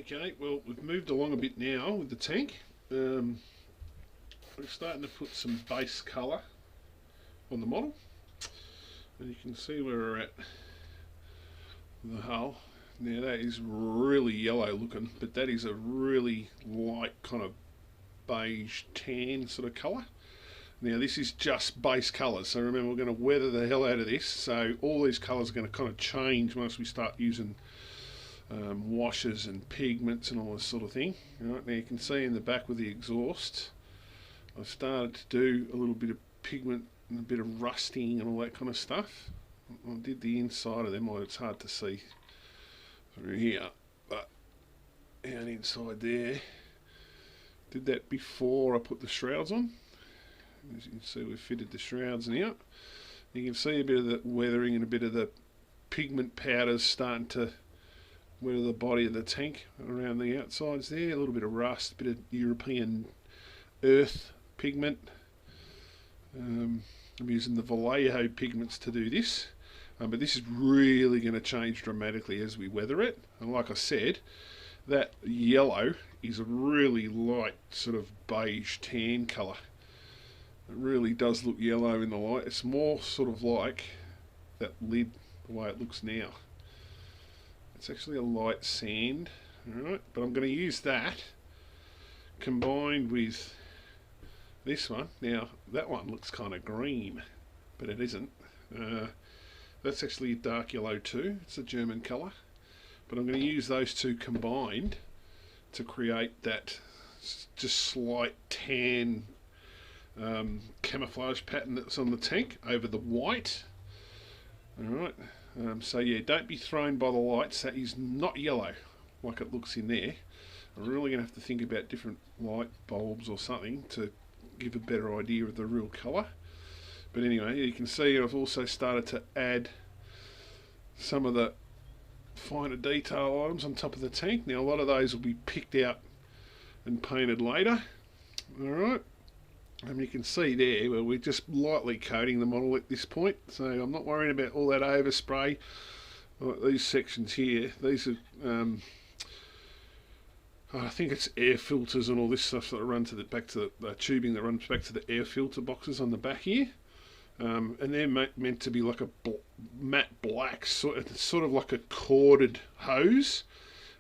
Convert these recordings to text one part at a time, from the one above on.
Okay, well, we've moved along a bit now with the tank. We're starting to put some base colour on the model, and you can see where we're at the hull. Now that is really yellow looking, but that is a really light kind of beige tan sort of colour. Now this is just base colours, so remember we're going to weather the hell out of this, so all these colours are going to kind of change once we start using washes and pigments and all this sort of thing. Right, now you can see in the back with the exhaust, I've started to do a little bit of pigment and a bit of rusting and all that kind of stuff. I did the inside of them, well, it's hard to see through here, but down inside there, did that before I put the shrouds on. As you can see, we've fitted the shrouds now. You can see a bit of the weathering and a bit of the pigment powders starting to weather the body of the tank around the outsides there. A little bit of rust, a bit of European earth pigment. I'm using the Vallejo pigments to do this, but this is really going to change dramatically as we weather it. And like I said, that yellow is a really light sort of beige tan colour. It really does look yellow in the light. It's more sort of like that lid, the way it looks now. It's actually a light sand, alright, but I'm going to use that combined with this one. Now that one looks kind of green, but it isn't. That's actually a dark yellow too. It's a German colour, but I'm going to use those two combined to create that just slight tan camouflage pattern that's on the tank over the white. Alright, so yeah, don't be thrown by the lights. That is not yellow like it looks in there. I'm really going to have to think about different light bulbs or something to give a better idea of the real colour. But anyway, you can see I've also started to add some of the finer detail items on top of the tank. Now a lot of those will be picked out and painted later. Alright, and you can see there where we're just lightly coating the model at this point, so I'm not worrying about all that overspray. Like these sections here, these are I think it's air filters and all this stuff that run to the back to the tubing that runs back to the air filter boxes on the back here, and they're meant to be like a matte black, sort of like a corded hose.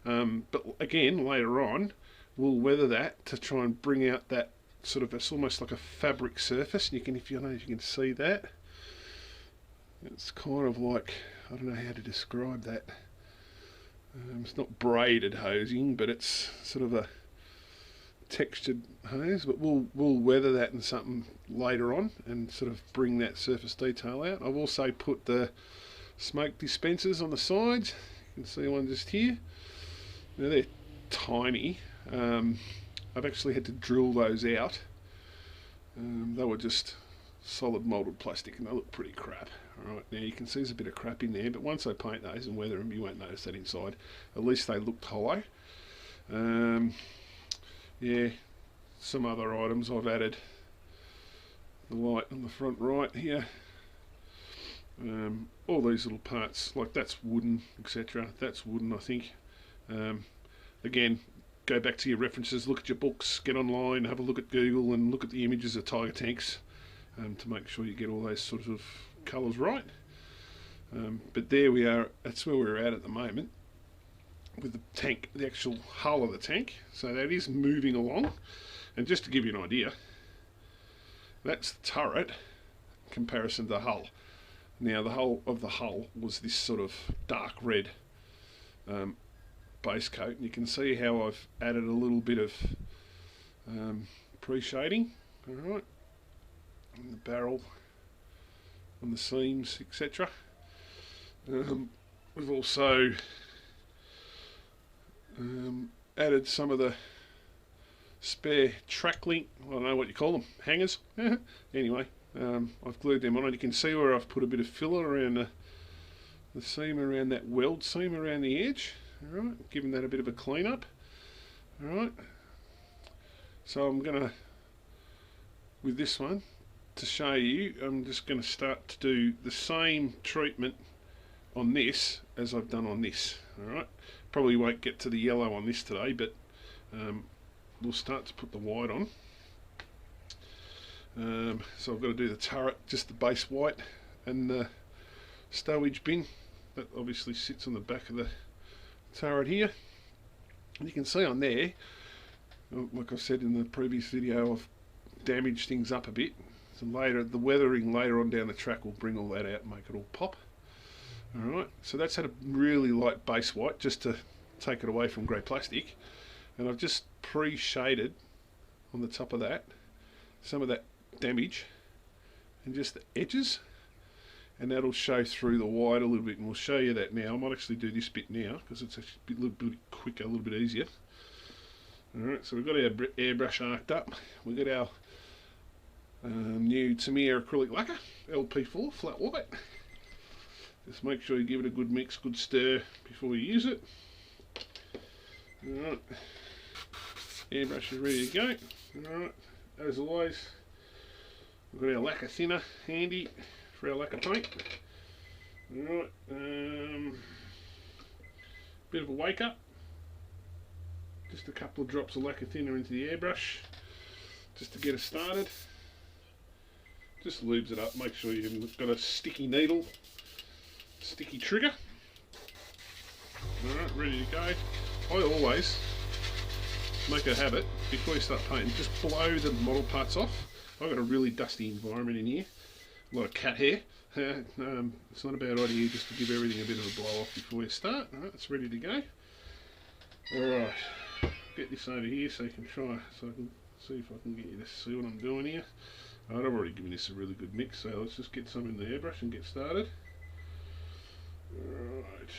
But again, later on, we'll weather that to try and bring out that sort of, it's almost like a fabric surface. And you can, if you can see that, it's kind of like, I don't know how to describe that. It's not braided hosing, but it's sort of a textured hose. But we'll weather that in something later on and sort of bring that surface detail out. I've also put the smoke dispensers on the sides. You can see one just here. Now they're tiny. I've actually had to drill those out. They were just solid moulded plastic and they look pretty crap. Alright, now you can see there's a bit of crap in there, but once I paint those and weather them, you won't notice that inside. At least they looked hollow. Yeah, some other items I've added. The light on the front right here. All these little parts, like that's wooden, etc. That's wooden, I think. Again, go back to your references, look at your books, get online, have a look at Google and look at the images of tiger tanks to make sure you get all those sorts of colours right. But there we are, that's where we're at the moment with the tank, the actual hull of the tank. So that is moving along, and just to give you an idea, that's the turret in comparison to the hull. Now the whole of the hull was this sort of dark red base coat, and you can see how I've added a little bit of pre-shading, alright, on the barrel, on the seams, etc. We've also added some of the spare track link, I don't know what you call them, hangers. Anyway, I've glued them on, and you can see where I've put a bit of filler around the seam, around that weld seam around the edge. Alright, giving that a bit of a clean up. Alright, so I'm going to, with this one, to show you, I'm just going to start to do the same treatment on this as I've done on this. Alright, probably won't get to the yellow on this today, but we'll start to put the white on. So I've got to do the turret, just the base white, and the stowage bin that obviously sits on the back of the turret here. And you can see on there, like I said in the previous video, I've damaged things up a bit. So later, the weathering later on down the track will bring all that out and make it all pop. Alright, so that's had a really light base white just to take it away from grey plastic. And I've just pre-shaded on the top of that some of that damage and just the edges, and that'll show through the white a little bit, and we'll show you that now. I might actually do this bit now because it's a little bit quicker, a little bit easier. Alright, so we've got our airbrush arced up. We've got our new Tamiya acrylic lacquer, LP4 flat white. Just make sure you give it a good mix, good stir before you use it. Alright, airbrush is ready to go. Alright, as always, we've got our lacquer thinner handy for our lacquer paint. Alright, bit of a wake up. Just a couple of drops of lacquer thinner into the airbrush just to get us started. Just lubes it up, make sure you've got a sticky needle, sticky trigger. Alright, ready to go. I always make a habit before you start painting, just blow the model parts off. I've got a really dusty environment in here, a lot of cat hair. It's not a bad idea just to give everything a bit of a blow off before you start. Alright, it's ready to go. Alright, get this over here so you can try, so I can see if I can get you to see what I'm doing here. I've already given this a really good mix, so let's just get some in the airbrush and get started. Right.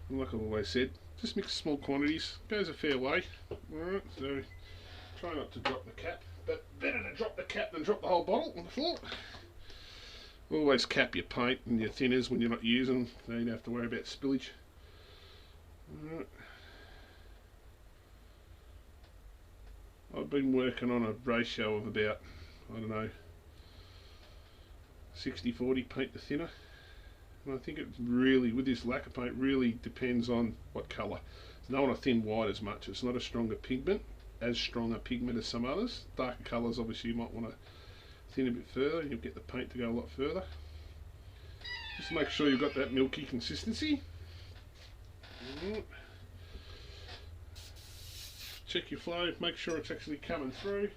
And like I've always said, just mix small quantities, goes a fair way. Alright, so try not to drop the cap, but better to drop the cap than drop the whole bottle on the floor. Always cap your paint and your thinners when you're not using them, so you don't have to worry about spillage. Alright. I've been working on a ratio of about, I don't know, 60-40 paint to thinner. And I think it really, with this lacquer paint, really depends on what colour. So I don't want to thin white as much. It's not a stronger pigment, as strong a pigment as some others. Darker colours, obviously, you might want to thin a bit further, and you'll get the paint to go a lot further. Just make sure you've got that milky consistency. Check your flow, make sure it's actually coming through.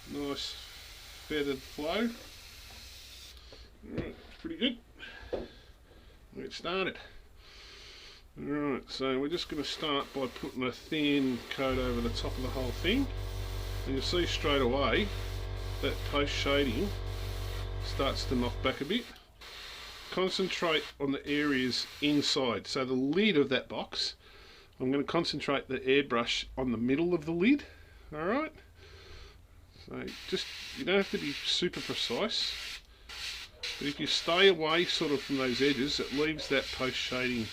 Nice feathered flow. Alright, pretty good. Let's get started. Alright, so we're just going to start by putting a thin coat over the top of the whole thing. And you'll see straight away that post shading starts to knock back a bit. Concentrate on the areas inside. So the lid of that box, I'm going to concentrate the airbrush on the middle of the lid. Alright? So just, you don't have to be super precise. But if you stay away sort of from those edges, it leaves that post shading.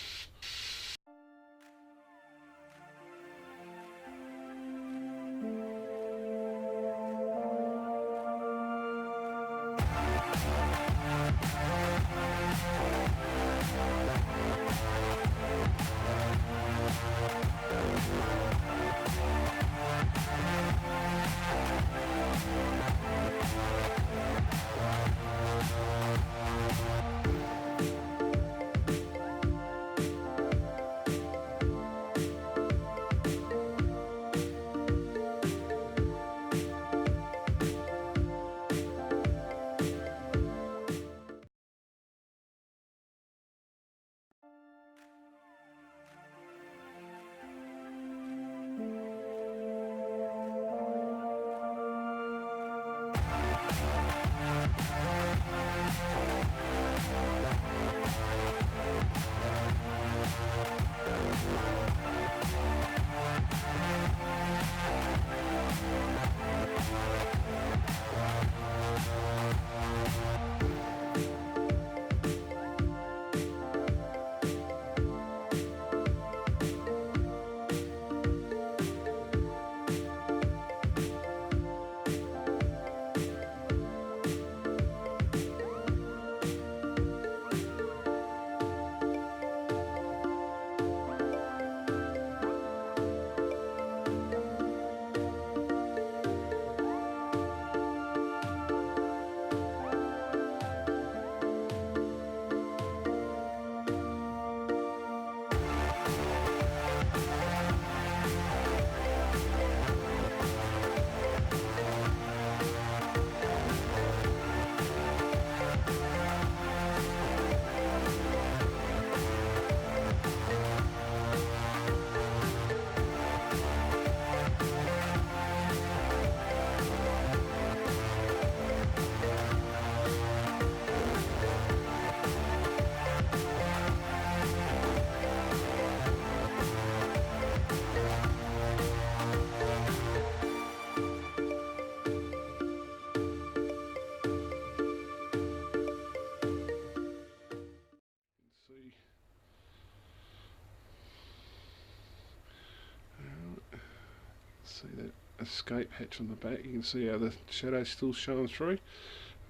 See that escape hatch on the back, you can see how the shadow's still showing through.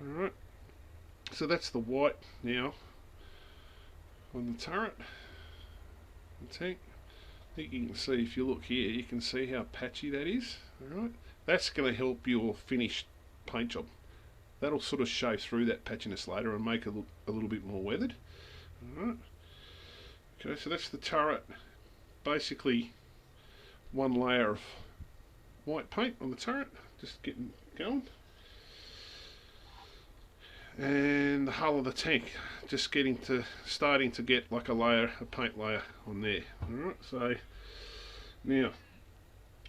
Alright, so that's the white now on the turret, the tank. I think you can see, if you look here, you can see how patchy that is. Alright, that's going to help your finished paint job. That'll sort of show through that patchiness later and make it look a little bit more weathered. Alright, okay, so that's the turret. Basically one layer of white paint on the turret, just getting going. And the hull of the tank, just starting to get like a paint layer on there. Alright, so now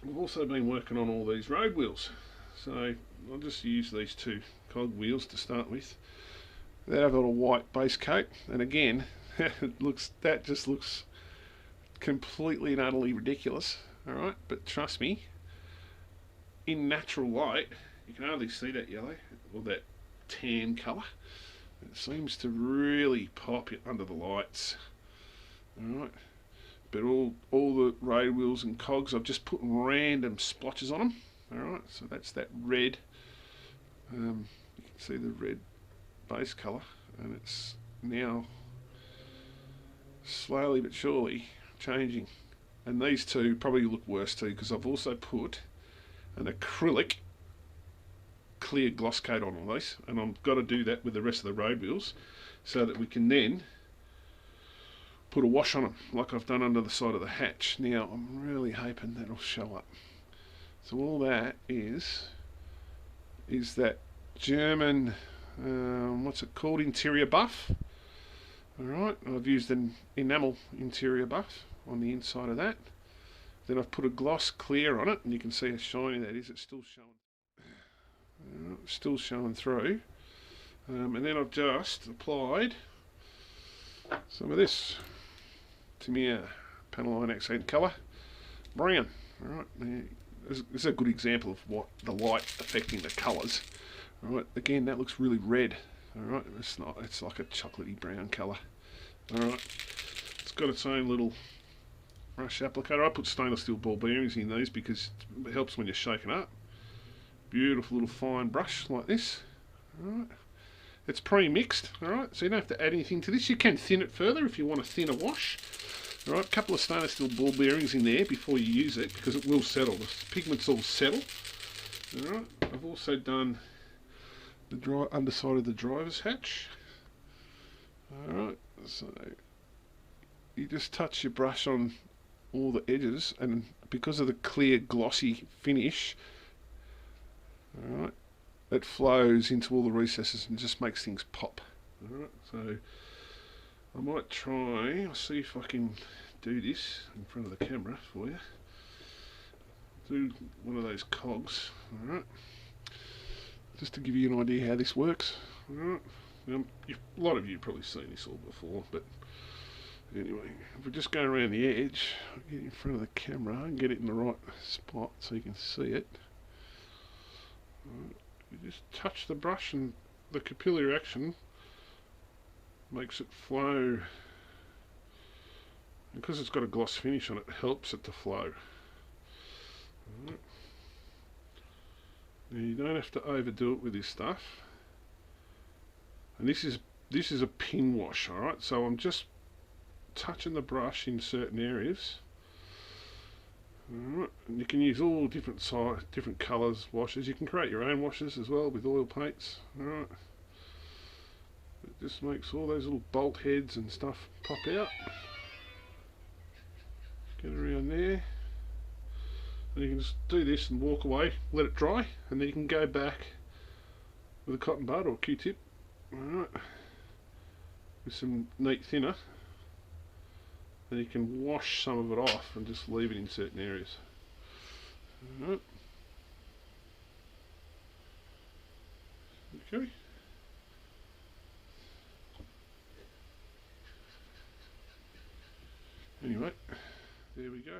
we've also been working on all these road wheels. So I'll just use these two cog wheels to start with. They have got a white base coat, and again, that just looks completely and utterly ridiculous. Alright, but trust me, in natural light, you can hardly see that yellow or that tan colour. It seems to really pop it under the lights. Alright, but all the road wheels and cogs, I've just put random splotches on them. Alright, so that's that red. You can see the red base colour, and it's now slowly but surely changing. And these two probably look worse too, because I've also put an acrylic clear gloss coat on all these, and I've got to do that with the rest of the road wheels so that we can then put a wash on them like I've done under the side of the hatch. Now I'm really hoping that'll show up. So all that is that German, what's it called, interior buff. Alright, I've used an enamel interior buff on the inside of that. Then I've put a gloss clear on it, and you can see how shiny that is. It's still showing through. And then I've just applied some of this Tamiya Panaline accent colour brown. Alright, this is a good example of what the light affecting the colours. Alright, again, that looks really red. Alright, it's not, it's like a chocolatey brown colour. Alright, it's got its own little brush applicator. I put stainless steel ball bearings in these because it helps when you're shaking up. Beautiful little fine brush like this. Alright, it's pre-mixed, alright, so you don't have to add anything to this. You can thin it further if you want a thinner wash. Alright, a couple of stainless steel ball bearings in there before you use it, because it will settle. The pigments all settle. Alright, I've also done the underside of the driver's hatch. Alright, so you just touch your brush on all the edges, and because of the clear glossy finish, alright, it flows into all the recesses and just makes things pop. Alright, so I might try, I'll see if I can do this in front of the camera for you. Do one of those cogs, alright, just to give you an idea how this works. Alright, a lot of you have probably seen this all before, but anyway, if we just go around the edge, get in front of the camera and get it in the right spot so you can see it. Alright, you just touch the brush and the capillary action makes it flow. Because it's got a gloss finish on it, helps it to flow. Alright. Now you don't have to overdo it with this stuff. And this is a pin wash, alright? So I'm just touching the brush in certain areas. Alright, and you can use all different size, different colours washes. You can create your own washes as well with oil paints. Alright, it just makes all those little bolt heads and stuff pop out. Get around there, and you can just do this and walk away, let it dry, and then you can go back with a cotton bud or Q-tip. Alright, with some neat thinner. Then you can wash some of it off and just leave it in certain areas. Alright. Okay. Anyway, there we go.